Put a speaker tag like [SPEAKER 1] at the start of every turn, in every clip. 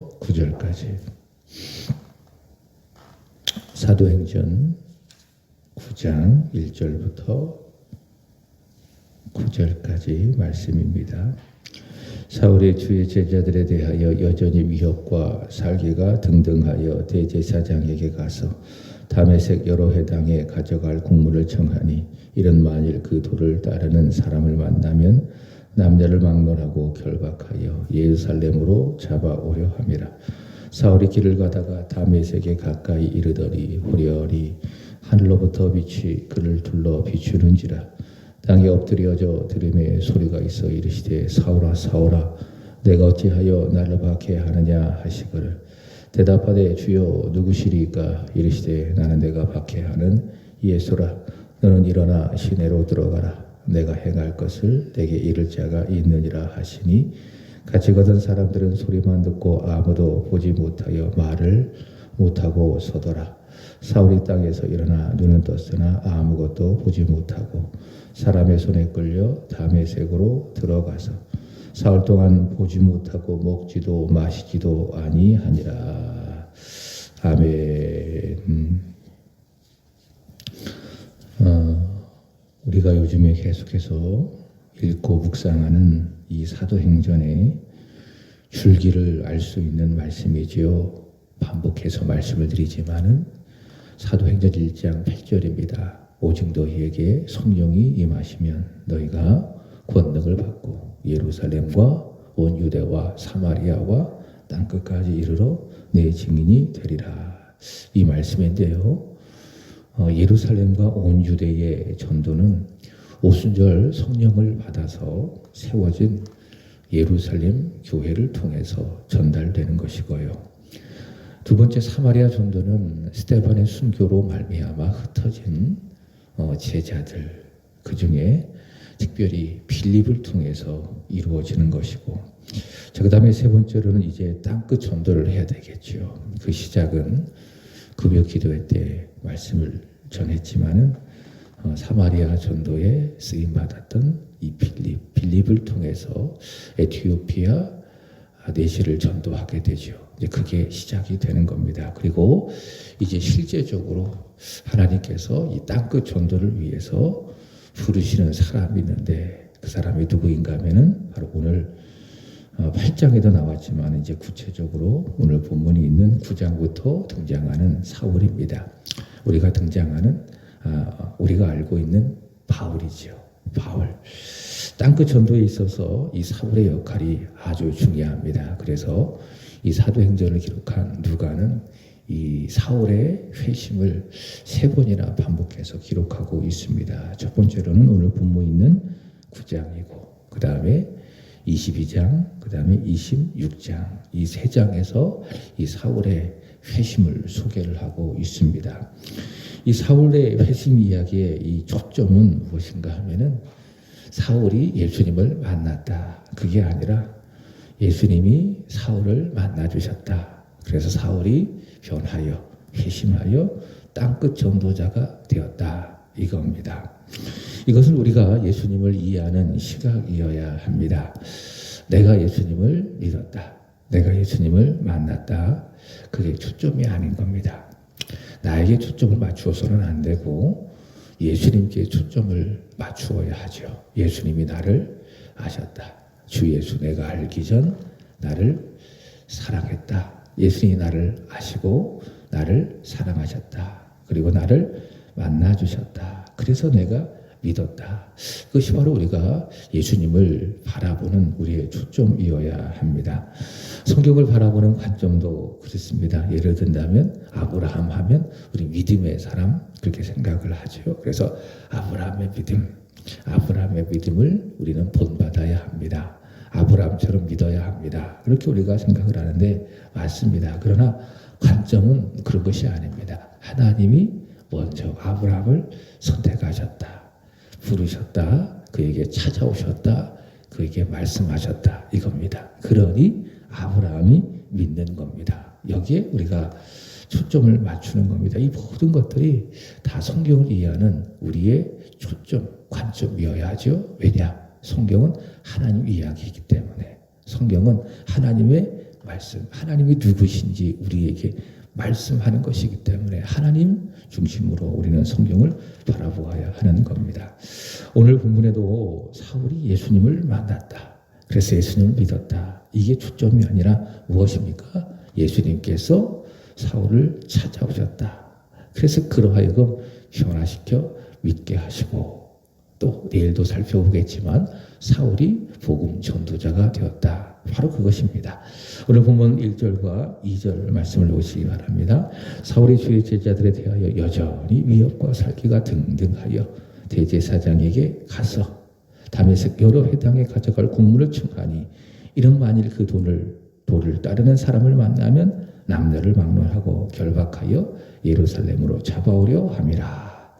[SPEAKER 1] 9절까지 사도행전 9장 1절부터 9절까지 말씀입니다. 사울의 주의 제자들에 대하여 여전히 위협과 살기가 등등하여 대제사장에게 가서 다메섹 여러 회당에 가져갈 국문을 청하니 이런 만일 그 도를 따르는 사람을 만나면 남녀를 막론하고 결박하여 예루살렘으로 잡아오려 함이라. 사울이 길을 가다가 다메섹에 가까이 이르더니 후련히 하늘로부터 빛이 그를 둘러 비추는지라. 땅에 엎드려져 들음에 소리가 있어 이르시되 사울아 사울아 내가 어찌하여 나를 박해하느냐 하시거늘 대답하되 주여 누구시리까 이르시되 나는 내가 박해하는 예수라. 너는 일어나 시내로 들어가라. 내가 행할 것을 내게 이를 자가 있느니라 하시니 같이 걷은 사람들은 소리만 듣고 아무도 보지 못하여 말을 못하고 서더라. 사울이 땅에서 일어나 눈은 떴으나 아무것도 보지 못하고 사람의 손에 끌려 다메섹으로 들어가서 사흘 동안 보지 못하고 먹지도 마시지도 아니하니라. 아멘. 우리가 요즘에 계속해서 읽고 묵상하는 이 사도행전의 줄기를 알 수 있는 말씀이지요. 반복해서 말씀을 드리지만은 사도행전 1장 8절입니다. 오직 너희에게 성령이 임하시면 너희가 권능을 받고 예루살렘과 온 유대와 사마리아와 땅끝까지 이르러 내 증인이 되리라. 이 말씀인데요. 예루살렘과 온 유대의 전도는 오순절 성령을 받아서 세워진 예루살렘 교회를 통해서 전달되는 것이고요. 두 번째 사마리아 전도는 스데반의 순교로 말미암아 흩어진 제자들, 그 중에 특별히 빌립을 통해서 이루어지는 것이고, 그 다음에 세 번째로는 이제 땅끝 전도를 해야 되겠죠. 그 시작은 금요 기도회 때 말씀을 전했지만은 사마리아 전도에 쓰임 받았던 이 빌립을 통해서 에티오피아 내시를 전도하게 되죠. 이제 그게 시작이 되는 겁니다. 그리고 이제 실제적으로 하나님께서 이 땅끝 전도를 위해서 부르시는 사람이 있는데 그 사람이 누구인가 하면은 바로 오늘 8장에도 나왔지만 이제 구체적으로 오늘 본문이 있는 9장부터 등장하는 사울입니다. 우리가 우리가 알고 있는 바울이죠. 바울. 땅끝 전도에 있어서 이 사울의 역할이 아주 중요합니다. 그래서 이 사도행전을 기록한 누가는 이 사울의 회심을 3번이나 반복해서 기록하고 있습니다. 첫 번째로는 오늘 본문 있는 9장이고, 그 다음에 22장, 그 다음에 26장, 이 3장에서 이 사울의 회심을 소개를 하고 있습니다. 이 사울의 회심 이야기의 이 초점은 무엇인가 하면은 사울이 예수님을 만났다. 그게 아니라 예수님이 사울을 만나주셨다. 그래서 사울이 변하여 회심하여 땅끝 전도자가 되었다. 이겁니다. 이것은 우리가 예수님을 이해하는 시각이어야 합니다. 내가 예수님을 믿었다. 내가 예수님을 만났다. 그게 초점이 아닌 겁니다. 나에게 초점을 맞추어서는 안 되고 예수님께 초점을 맞추어야 하죠. 예수님이 나를 아셨다. 주 예수 내가 알기 전 나를 사랑했다. 예수님이 나를 아시고 나를 사랑하셨다. 그리고 나를 만나주셨다. 그래서 내가 믿었다. 그것이 바로 우리가 예수님을 바라보는 우리의 초점이어야 합니다. 성경을 바라보는 관점도 그렇습니다. 예를 든다면 아브라함 하면 우리 믿음의 사람 그렇게 생각을 하죠. 그래서 아브라함의 믿음을 우리는 본받아야 합니다. 아브라함처럼 믿어야 합니다. 그렇게 우리가 생각을 하는데 맞습니다. 그러나 관점은 그런 것이 아닙니다. 하나님이 먼저 아브라함을 선택하셨다. 부르셨다. 그에게 찾아오셨다. 그에게 말씀하셨다. 이겁니다. 그러니 아브라함이 믿는 겁니다. 여기에 우리가 초점을 맞추는 겁니다. 이 모든 것들이 다 성경을 이해하는 우리의 초점, 관점이어야 하죠. 왜냐? 성경은 하나님 이야기이기 때문에 성경은 하나님의 말씀, 하나님이 누구신지 우리에게 말씀하는 것이기 때문에 하나님 중심으로 우리는 성경을 바라보아야 하는 겁니다. 오늘 본문에도 사울이 예수님을 만났다. 그래서 예수님을 믿었다. 이게 초점이 아니라 무엇입니까? 예수님께서 사울을 찾아오셨다. 그래서 그러하여금 변화시켜 믿게 하시고 또 내일도 살펴보겠지만 사울이 복음 전도자가 되었다. 바로 그것입니다. 오늘 본문 1절과 2절 말씀을 보시기 바랍니다. 사울이 주의 제자들에 대하여 여전히 위협과 살기가 등등하여 대제사장에게 가서 다메섹 여러 회당에 가져갈 국문을 청하니 이런 만일 그 도를 따르는 사람을 만나면 남녀를 막론하고 결박하여 예루살렘으로 잡아오려 함이라.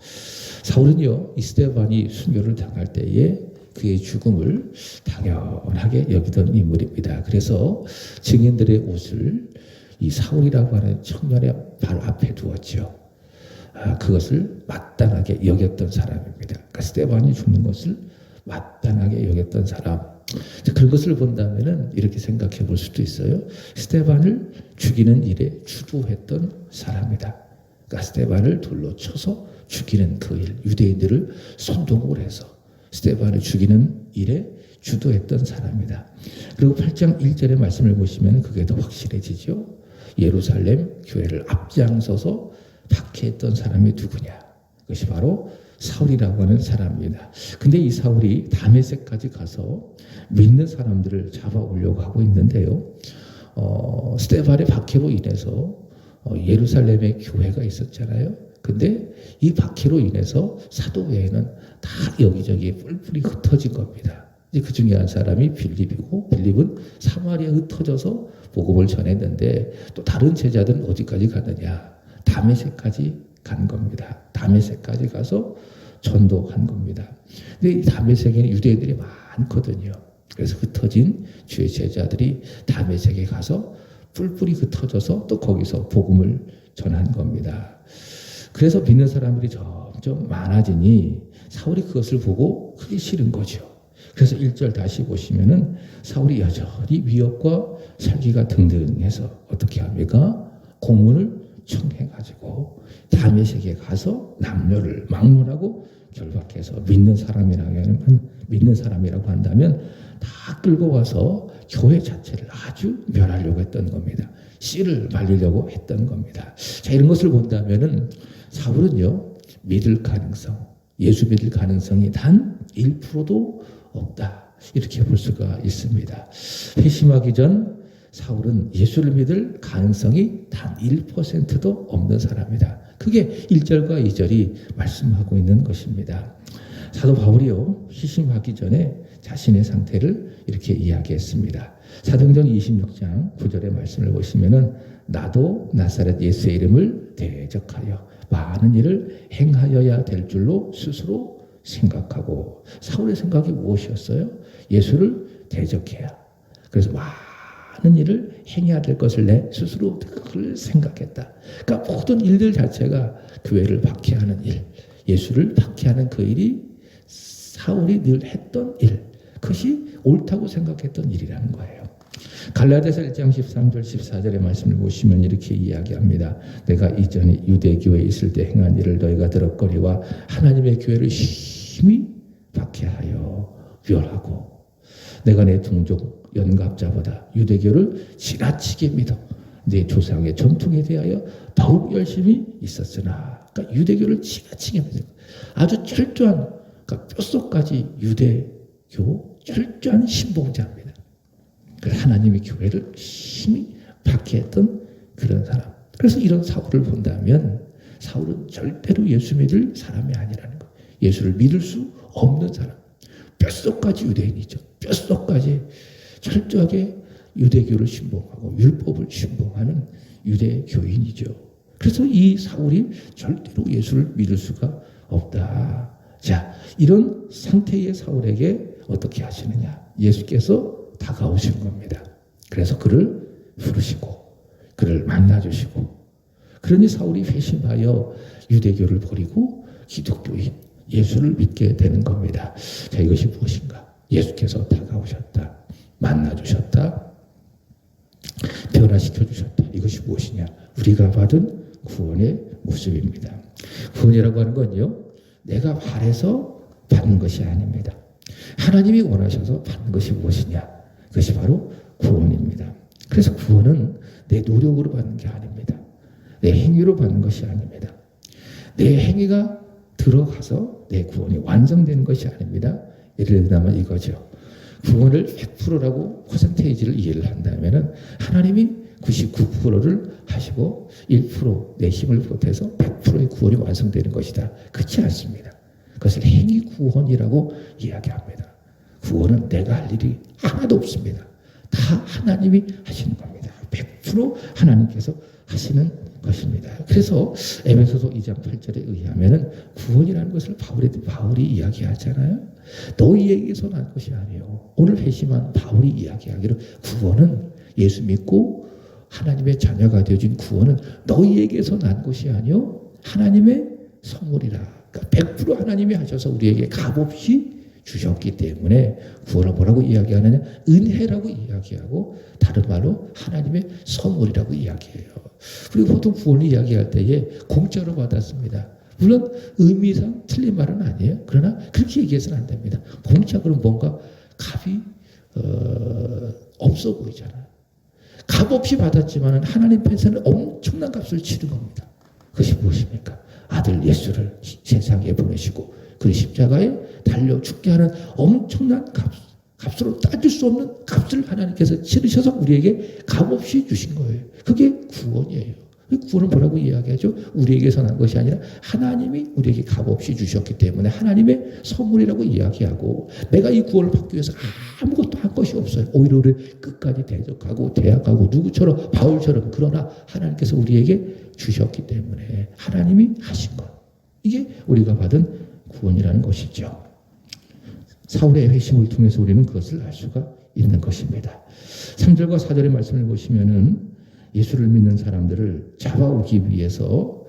[SPEAKER 1] 사울은요, 이 스데반이 순교를 당할 때에 그의 죽음을 당연하게 여기던 인물입니다. 그래서 증인들의 옷을 이 사울이라고 하는 청년의 발 앞에 두었죠. 그것을 마땅하게 여겼던 사람입니다. 그러니까 스데반이 죽는 것을 마땅하게 여겼던 사람. 그것을 본다면은 이렇게 생각해 볼 수도 있어요. 스데반을 죽이는 일에 주도했던 사람이다. 그러니까 스데반을 돌로 쳐서 죽이는 그 일, 유대인들을 선동을 해서 스데반을 죽이는 일에 주도했던 사람이다. 그리고 8장 1절의 말씀을 보시면 그게 더 확실해지죠. 예루살렘 교회를 앞장서서 박해했던 사람이 누구냐? 그것이 바로 사울이라고 하는 사람입니다. 근데 이 사울이 다메섹까지 가서 믿는 사람들을 잡아오려고 하고 있는데요. 스데반의 박해로 인해서 예루살렘에 교회가 있었잖아요. 근데 이 박해로 인해서 사도회에는 다 여기저기 뿔뿔이 흩어진 겁니다. 이제 그 중에 한 사람이 빌립이고, 빌립은 사마리아에 흩어져서 복음을 전했는데 또 다른 제자들은 어디까지 갔느냐? 다메섹까지 간 겁니다. 다메섹까지 가서 전도한 겁니다. 근데 이 다메섹에는 유대인들이 많거든요. 그래서 흩어진 주의 제자들이 다메섹에 가서 뿔뿔이 흩어져서 또 거기서 복음을 전한 겁니다. 그래서 믿는 사람들이 점점 많아지니 사울이 그것을 보고 크게 싫은 거죠. 그래서 1절 다시 보시면은 사울이 여전히 위협과 살기가 등등해서 어떻게 합니까? 공문을 청해가지고 다메섹에 가서 남녀를 막론하고 결박해서 믿는 사람이라고 한다면 다 끌고 와서 교회 자체를 아주 멸하려고 했던 겁니다. 씨를 말리려고 했던 겁니다. 자, 이런 것을 본다면은 사울은요, 믿을 가능성, 예수 믿을 가능성이 단 1%도 없다. 이렇게 볼 수가 있습니다. 회심하기 전 사울은 예수를 믿을 가능성이 단 1%도 없는 사람이다. 그게 1절과 2절이 말씀하고 있는 것입니다. 사도 바울이요, 회심하기 전에 자신의 상태를 이렇게 이야기했습니다. 사도행전 26장 9절의 말씀을 보시면은 나도 나사렛 예수의 이름을 대적하여 많은 일을 행하여야 될 줄로 스스로 생각하고, 사울의 생각이 무엇이었어요? 예수를 대적해야, 그래서 많은 일을 행해야 될 것을 내 스스로 그걸 생각했다. 그러니까 모든 일들 자체가 교회를 박해하는 일, 예수를 박해하는 그 일이 사울이 늘 했던 일, 그것이 옳다고 생각했던 일이라는 거예요. 갈라디아서 1장 13절 14절의 말씀을 보시면 이렇게 이야기합니다. 내가 이전에 유대교회에 있을 때 행한 일을 너희가 들었거니와 하나님의 교회를 심히 박해하여 멸하고 내가 내 동족 연갑자보다 유대교를 지나치게 믿어 내 조상의 전통에 대하여 더욱 열심히 있었으나, 그러니까 유대교를 지나치게 믿어 아주 철저한, 그러니까 뼛속까지 유대교 철저한 신봉자입니다. 하나님의 교회를 심히 박해했던 그런 사람. 그래서 이런 사울을 본다면 사울은 절대로 예수 믿을 사람이 아니라는 거예요. 예수를 믿을 수 없는 사람. 뼛속까지 유대인이죠. 뼛속까지 철저하게 유대교를 신봉하고 율법을 신봉하는 유대교인이죠. 그래서 이 사울이 절대로 예수를 믿을 수가 없다. 자, 이런 상태의 사울에게 어떻게 하시느냐? 예수께서 다가오신 겁니다. 그래서 그를 부르시고 그를 만나주시고, 그러니 사울이 회심하여 유대교를 버리고 기독교인 예수를 믿게 되는 겁니다. 자, 이것이 무엇인가? 예수께서 다가오셨다. 만나주셨다. 변화시켜 주셨다. 이것이 무엇이냐? 우리가 받은 구원의 모습입니다. 구원이라고 하는 건요, 내가 바래서 받는 것이 아닙니다. 하나님이 원하셔서 받는 것이 무엇이냐? 그것이 바로 구원입니다. 그래서 구원은 내 노력으로 받는 게 아닙니다. 내 행위로 받는 것이 아닙니다. 내 행위가 들어가서 내 구원이 완성되는 것이 아닙니다. 예를 들면 이거죠. 구원을 100%라고 퍼센테이지를 이해를 한다면 하나님이 99%를 하시고 1% 내 힘을 보태서 100%의 구원이 완성되는 것이다. 그렇지 않습니다. 그것을 행위 구원이라고 이야기합니다. 구원은 내가 할 일이 하나도 없습니다. 다 하나님이 하시는 겁니다. 100% 하나님께서 하시는 것입니다. 그래서 에베소서 2장 8절에 의하면 구원이라는 것을 바울이 이야기하잖아요. 너희에게서 난 것이 아니에요. 오늘 회심한 바울이 이야기하기를 구원은 예수 믿고 하나님의 자녀가 되어진 구원은 너희에게서 난 것이 아니요 하나님의 선물이라. 그러니까 100% 하나님이 하셔서 우리에게 값없이 주셨기 때문에 구원을 뭐라고 이야기하느냐? 은혜라고 이야기하고 다른 말로 하나님의 선물이라고 이야기해요. 그리고 보통 구원을 이야기할 때에 공짜로 받았습니다. 물론 의미상 틀린 말은 아니에요. 그러나 그렇게 얘기해서는 안 됩니다. 공짜 그러면 뭔가 값이 없어 보이잖아요. 값 없이 받았지만 하나님 편에서는 엄청난 값을 치른 겁니다. 그것이 무엇입니까? 아들 예수를 세상에 보내시고 그 십자가에 달려 죽게 하는 엄청난 값으로 따질 수 없는 값을 하나님께서 치르셔서 우리에게 값없이 주신 거예요. 그게 구원이에요. 구원은 뭐라고 이야기하죠? 우리에게서 난 것이 아니라 하나님이 우리에게 값없이 주셨기 때문에 하나님의 선물이라고 이야기하고 내가 이 구원을 받기 위해서 아무것도 한 것이 없어요. 오히려 우리를 끝까지 대적하고 대항하고 누구처럼 바울처럼 그러나 하나님께서 우리에게 주셨기 때문에 하나님이 하신 것. 이게 우리가 받은 구원이라는 것이죠. 사울의 회심을 통해서 우리는 그것을 알 수가 있는 것입니다. 3절과 4절의 말씀을 보시면은 예수를 믿는 사람들을 잡아오기 위해서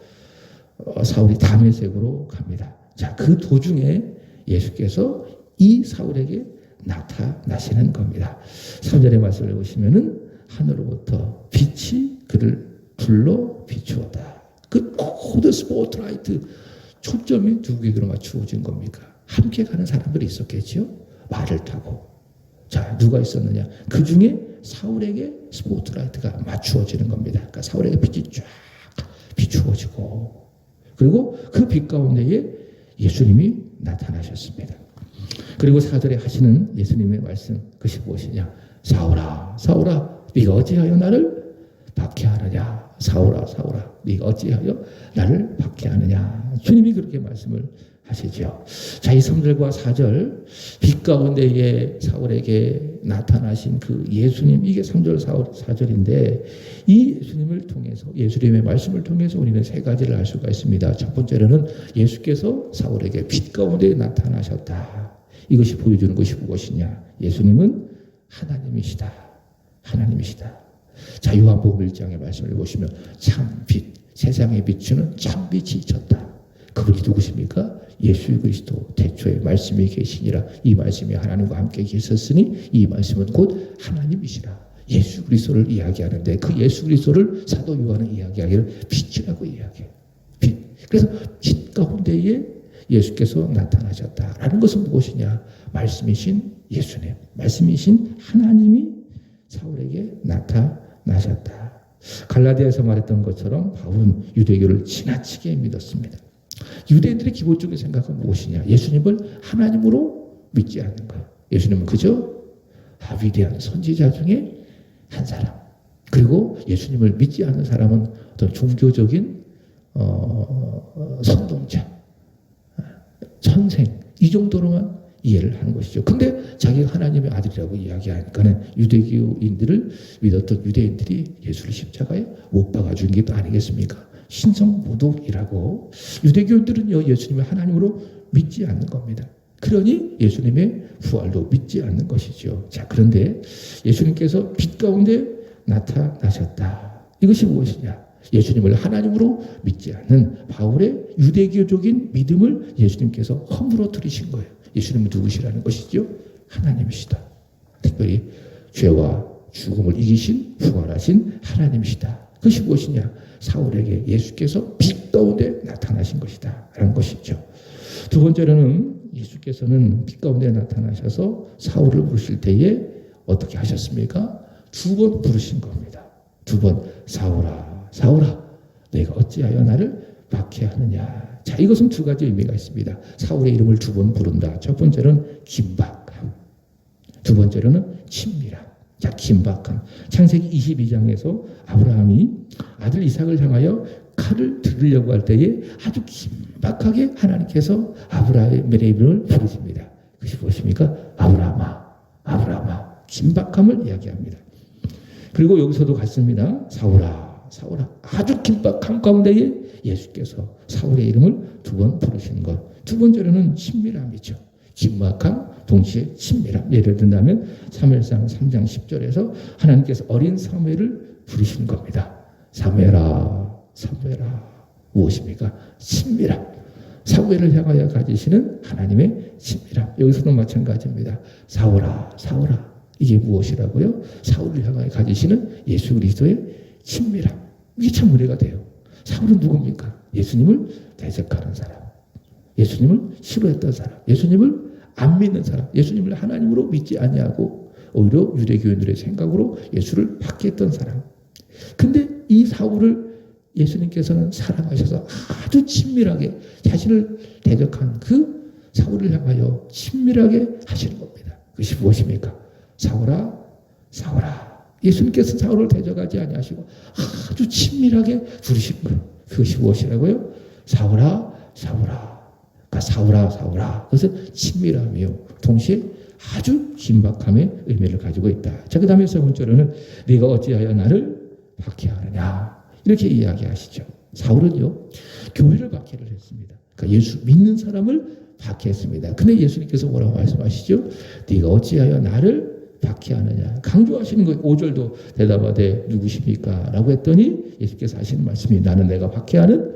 [SPEAKER 1] 사울이 다메섹으로 갑니다. 자, 그 도중에 예수께서 이 사울에게 나타나시는 겁니다. 3절의 말씀을 보시면은 하늘로부터 빛이 그를 불러 비추었다. 그 모든 스포트라이트 초점이 누구에게로 맞추어진 겁니까? 함께 가는 사람들이 있었겠죠? 말을 타고. 자, 누가 있었느냐? 그 중에 사울에게 스포트라이트가 맞추어지는 겁니다. 그러니까 사울에게 빛이 쫙 비추어지고 그리고 그 빛 가운데에 예수님이 나타나셨습니다. 그리고 4절에 하시는 예수님의 말씀 그것이 무엇이냐? 사울아 사울아 네가 어찌하여 나를 박해하느냐? 사울아 사울아 네가 어찌하여 나를 박해하느냐? 주님이 그렇게 말씀을 하시죠. 자, 이 3절과 4절 빛 가운데에 사울에게 나타나신 그 예수님 이게 3절 4절인데 이 예수님을 통해서 예수님의 말씀을 통해서 우리는 세 가지를 알 수가 있습니다. 첫 번째로는 예수께서 사울에게 빛 가운데 나타나셨다. 이것이 보여주는 것이 무엇이냐? 예수님은 하나님이시다. 하나님이시다. 자, 요한복음 1장의 말씀을 보시면 참빛 세상에 비추는 참빛이 있었다. 그분이 누구십니까? 예수 그리스도 태초에 말씀이 계시니라. 이 말씀이 하나님과 함께 계셨으니 이 말씀은 곧 하나님이시라. 예수 그리스도를 이야기하는데 그 예수 그리스도를 사도 요한은 이야기하기를 빛이라고 이야기해요. 빛. 그래서 빛 가운데에 예수께서 나타나셨다라는 것은 무엇이냐? 말씀이신 예수님, 말씀이신 하나님이 사울에게 나타나셨다. 갈라디아에서 말했던 것처럼 바울은 유대교를 지나치게 믿었습니다. 유대인들의 기본적인 생각은 무엇이냐? 예수님을 하나님으로 믿지 않는 거예요. 예수님은 그저 위대한 선지자 중에 한 사람. 그리고 예수님을 믿지 않는 사람은 어떤 종교적인 선동자, 선생 이 정도로만 이해를 하는 것이죠. 근데 자기가 하나님의 아들이라고 이야기하니까는 유대교인들을 믿었던 유대인들이 예수를 십자가에 못 박아 준 게 또 아니겠습니까? 신성모독이라고. 유대교인들은요 예수님을 하나님으로 믿지 않는 겁니다. 그러니 예수님의 부활도 믿지 않는 것이죠. 자, 그런데 예수님께서 빛 가운데 나타나셨다. 이것이 무엇이냐? 예수님을 하나님으로 믿지 않는 바울의 유대교적인 믿음을 예수님께서 허물어뜨리신 거예요. 예수님은 누구시라는 것이죠? 하나님이시다. 특별히 죄와 죽음을 이기신 부활하신 하나님이시다. 그것이 무엇이냐? 사울에게 예수께서 빛 가운데 나타나신 것이다 라는 것이죠. 두 번째로는 예수께서는 빛 가운데 나타나셔서 사울을 부르실 때에 어떻게 하셨습니까? 두 번 부르신 겁니다. 두 번, 사울아 사울아 내가 어찌하여 나를 박해하느냐. 자, 이것은 두 가지 의미가 있습니다. 사울의 이름을 두 번 부른다. 첫 번째는 긴박함, 두 번째로는 친밀함. 자, 긴박함. 창세기 22장에서 아브라함이 아들 이삭을 향하여 칼을 들으려고 할 때에 아주 긴박하게 하나님께서 아브라함의 이름을 부르십니다. 그것이 무엇입니까? 아브라함아 아브라함아. 긴박함을 이야기합니다. 그리고 여기서도 같습니다. 사울아 사울아. 아주 긴박함 가운데에 예수께서 사울의 이름을 두 번 부르시는 것. 두 번째로는 친밀함이죠. 긴박함 동시에 친밀함. 예를 든다면 사무엘상 3장 10절에서 하나님께서 어린 사무엘을 부르시는 겁니다. 사무엘아 사무엘아. 무엇입니까? 친밀함. 사무엘을 향하여 가지시는 하나님의 친밀함. 여기서도 마찬가지입니다. 사울아 사울아. 이게 무엇이라고요? 사울을 향하여 가지시는 예수 그리스도의 친밀함. 이게 참 은혜가 돼요. 사울은 누굽니까? 예수님을 대적하는 사람, 예수님을 싫어했던 사람, 예수님을 안 믿는 사람, 예수님을 하나님으로 믿지 아니하고 오히려 유대교인들의 생각으로 예수를 박해했던 사람. 근데 이 사울을 예수님께서는 사랑하셔서 아주 친밀하게 자신을 대적한 그 사울을 향하여 친밀하게 하시는 겁니다. 그것이 무엇입니까? 사울아 사울아. 예수님께서 사울을 대적하지 아니하시고 아주 친밀하게 부르신 것. 그것이 무엇이라고요? 사울아 사울아. 그러니까 사울아 사울아. 그것은 친밀함이요. 동시에 아주 긴박함의 의미를 가지고 있다. 자, 그 다음에 세 번째로는 네가 어찌하여 나를 박해하느냐. 이렇게 이야기하시죠. 사울은요, 교회를 박해를 했습니다. 그러니까 예수 믿는 사람을 박해했습니다. 근데 예수님께서 뭐라고 말씀하시죠? 네가 어찌하여 나를 박해하느냐. 강조하시는 거. 5절도 대답하되 누구십니까? 라고 했더니 예수께서 하시는 말씀이 나는 내가 박해하는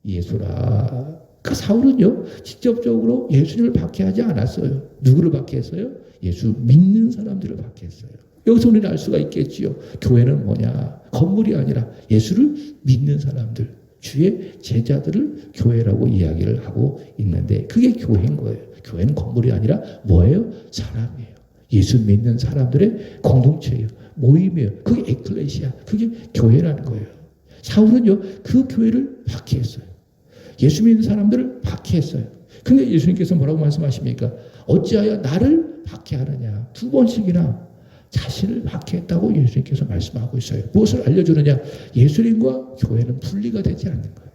[SPEAKER 1] 예수라. 그 사울은요, 직접적으로 예수님을 박해하지 않았어요. 누구를 박해했어요? 예수 믿는 사람들을 박해했어요. 여기서 우리는 알 수가 있겠지요. 교회는 뭐냐? 건물이 아니라 예수를 믿는 사람들, 주의 제자들을 교회라고 이야기를 하고 있는데 그게 교회인 거예요. 교회는 건물이 아니라 뭐예요? 사람이에요. 예수 믿는 사람들의 공동체예요. 모임이에요. 그게 에클레시아, 그게 교회라는 거예요. 사울은요, 그 교회를 박해했어요. 예수 믿는 사람들을 박해했어요. 근데 예수님께서 뭐라고 말씀하십니까? 어찌하여 나를 박해하느냐. 두 번씩이나 자신을 박해했다고 예수님께서 말씀하고 있어요. 무엇을 알려주느냐? 예수님과 교회는 분리가 되지 않는 거예요.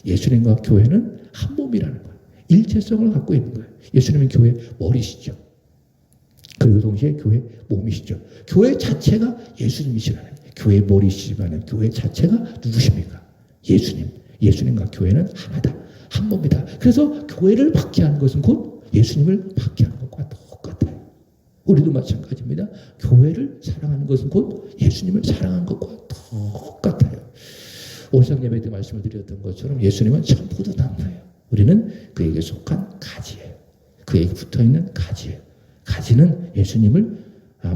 [SPEAKER 1] 예수님과 교회는 한 몸이라는 거예요. 일체성을 갖고 있는 거예요. 예수님은 교회 머리시죠. 그리고 동시에 교회 몸이시죠. 교회 자체가 예수님이시라는 거예요. 교회 머리시지만 교회 자체가 누구십니까? 예수님. 예수님과 교회는 하나다. 한 몸이다. 그래서 교회를 박해하는 것은 곧 예수님을 박해하는 것과 똑같아요. 우리도 마찬가지입니다. 교회를 사랑하는 것은 곧 예수님을 사랑하는 것과 똑같아요. 오상 예배 때 말씀을 드렸던 것처럼 예수님은 참 포도나무예요. 우리는 그에게 속한 가지예요. 그에게 붙어있는 가지예요. 가지는 예수님을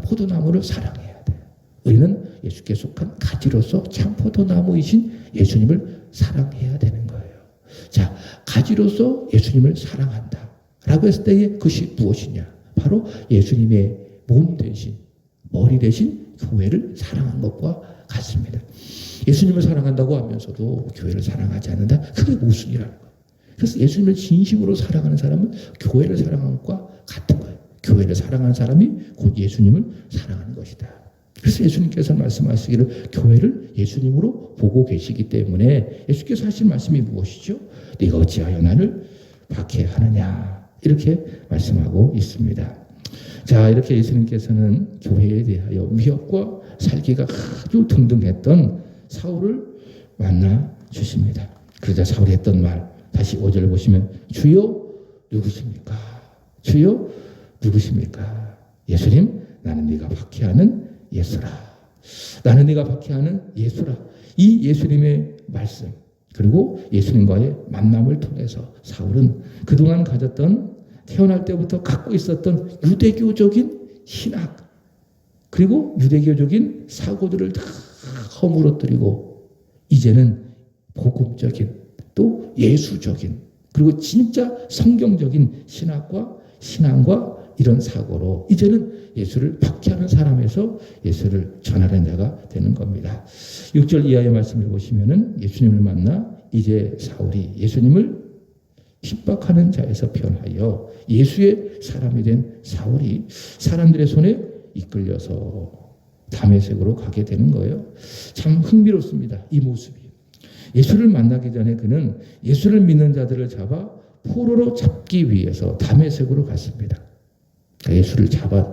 [SPEAKER 1] 포도나무를 사랑해야 돼요. 우리는 예수께 속한 가지로서 참 포도나무이신 예수님을 사랑해야 되는 거예요. 자, 가지로서 예수님을 사랑한다 라고 했을 때에 그것이 무엇이냐? 바로 예수님의 몸 대신, 머리 대신 교회를 사랑한 것과 같습니다. 예수님을 사랑한다고 하면서도 교회를 사랑하지 않는다? 그게 모순이라는 거예요. 그래서 예수님을 진심으로 사랑하는 사람은 교회를 사랑하는 것과 같은 거예요. 교회를 사랑하는 사람이 곧 예수님을 사랑하는 것이다. 그래서 예수님께서 말씀하시기를 교회를 예수님으로 보고 계시기 때문에 예수께서 하신 말씀이 무엇이죠? 네가 어찌하여 나를 박해하느냐. 이렇게 말씀하고 있습니다. 자, 이렇게 예수님께서는 교회에 대하여 위협과 살기가 아주 등등했던 사울을 만나 주십니다. 그러자 사울이 했던 말, 다시 5절 보시면 주여 누구십니까? 주여 누구십니까? 예수님, 나는 네가 박해하는 예수라. 나는 네가 박해하는 예수라. 이 예수님의 말씀 그리고 예수님과의 만남을 통해서 사울은 그동안 가졌던 태어날 때부터 갖고 있었던 유대교적인 신학, 그리고 유대교적인 사고들을 다 허물어뜨리고 이제는 복음적인 또 예수적인 그리고 진짜 성경적인 신앙과 이런 사고로 이제는 예수를 박해하는 사람에서 예수를 전하는 자가 되는 겁니다. 6절 이하의 말씀을 보시면은 예수님을 만나 이제 사울이 예수님을 핍박하는 자에서 변하여 예수의 사람이 된 사울이 사람들의 손에 이끌려서 다메섹으로 가게 되는 거예요. 참 흥미롭습니다. 이 모습이. 예수를 만나기 전에 그는 예수를 믿는 자들을 잡아 포로로 잡기 위해서 다메섹으로 갔습니다.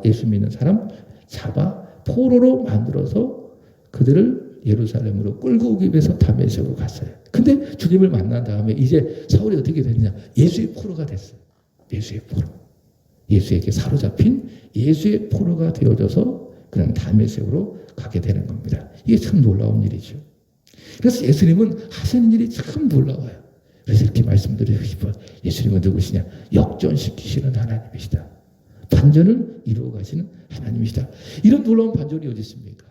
[SPEAKER 1] 예수 믿는 사람 잡아 포로로 만들어서 그들을 예루살렘으로 끌고 오기 위해서 다메섹으로 갔어요. 근데 주님을 만난 다음에 이제 사울이 어떻게 됐느냐? 예수의 포로가 됐어요. 예수의 포로. 예수에게 사로잡힌 예수의 포로가 되어져서 그는 다메섹으로 가게 되는 겁니다. 이게 참 놀라운 일이죠. 그래서 예수님은 하시는 일이 참 놀라워요. 그래서 이렇게 말씀드리고 싶어요. 예수님은 누구시냐? 역전시키시는 하나님이시다. 반전을 이루어 가시는 하나님이시다. 이런 놀라운 반전이 어디 있습니까?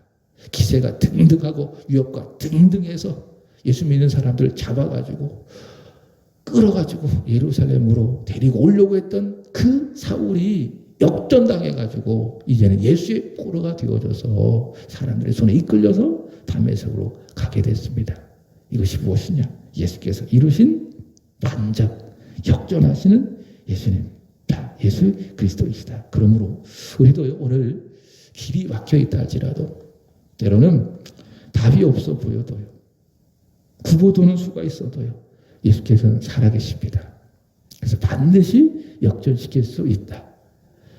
[SPEAKER 1] 기세가 등등하고 위협과 등등해서 예수 믿는 사람들을 잡아가지고 끌어가지고 예루살렘으로 데리고 오려고 했던 그 사울이 역전당해가지고 이제는 예수의 포로가 되어져서 사람들의 손에 이끌려서 다메섹으로 가게 됐습니다. 이것이 무엇이냐? 예수께서 이루신 반전, 역전하시는 예수님. 예수 그리스도이시다. 그러므로 우리도 오늘 길이 막혀 있다 할지라도 때로는 답이 없어 보여도요. 구보도는 수가 있어도요. 예수께서는 살아계십니다. 그래서 반드시 역전시킬 수 있다.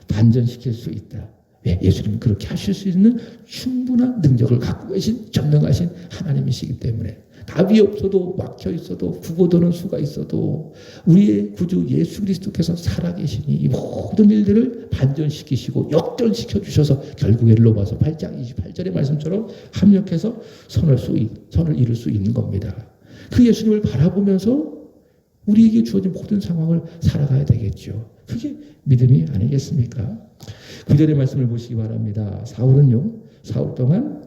[SPEAKER 1] 반전시킬 수 있다. 왜? 예수님은 그렇게 하실 수 있는 충분한 능력을 갖고 계신 전능하신 하나님이시기 때문에 답이 없어도 막혀 있어도 구보도는 수가 있어도 우리의 구주 예수 그리스도께서 살아계시니 이 모든 일들을 반전시키시고 역전시켜 주셔서 결국에 로마서 8장 28절의 말씀처럼 합력해서 선을 이룰 수 있는 겁니다. 그 예수님을 바라보면서 우리에게 주어진 모든 상황을 살아가야 되겠죠. 그게 믿음이 아니겠습니까? 9절의 말씀을 보시기 바랍니다. 사울은요, 사울 동안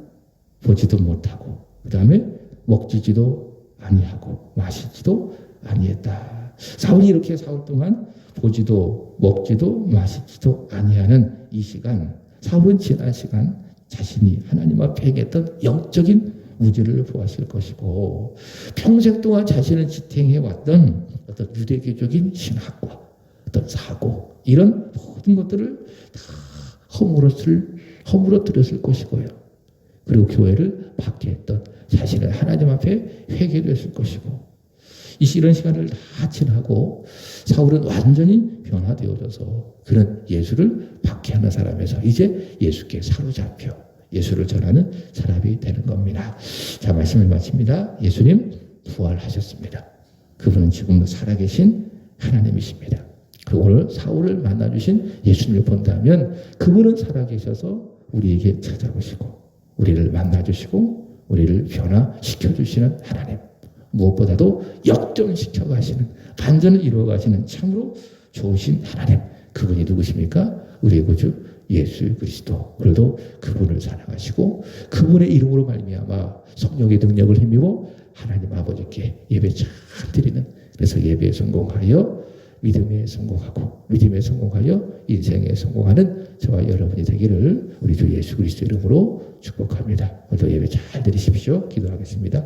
[SPEAKER 1] 보지도 못하고 그 다음에 먹지도 아니하고 마시지도 아니했다. 사울이 이렇게 사울 동안 보지도 먹지도 마시지도 아니하는 이 시간, 사울은 지난 시간 자신이 하나님 앞에 행했던 영적인 무지를 보았을 것이고 평생 동안 자신을 지탱해왔던 어떤 유대교적인 신학과 어떤 사고 이런 모든 것들을 다 허물어뜨렸을 것이고요. 그리고 교회를 박해했던 자신을 하나님 앞에 회개했을 것이고 이런 시간을 다 지나고 사울은 완전히 변화되어져서 그런 예수를 박해하는 사람에서 이제 예수께 사로잡혀 예수를 전하는 사람이 되는 겁니다. 자, 말씀을 마칩니다. 예수님 부활하셨습니다. 그분은 지금도 살아계신 하나님이십니다. 그 오늘 사울을 만나주신 예수님을 본다면 그분은 살아계셔서 우리에게 찾아오시고 우리를 만나주시고 우리를 변화시켜주시는 하나님, 무엇보다도 역전시켜 가시는 반전을 이루어 가시는 참으로 좋으신 하나님, 그분이 누구십니까? 우리의 구주 예수 그리스도. 오늘도 그분을 사랑하시고 그분의 이름으로 말미암아 성령의 능력을 힘입어 하나님 아버지께 예배 잘 드리는, 그래서 예배에 성공하여 믿음에 성공하고 믿음에 성공하여 인생에 성공하는 저와 여러분이 되기를 우리 주 예수 그리스도 이름으로 축복합니다. 오늘도 예배 잘 드리십시오. 기도하겠습니다.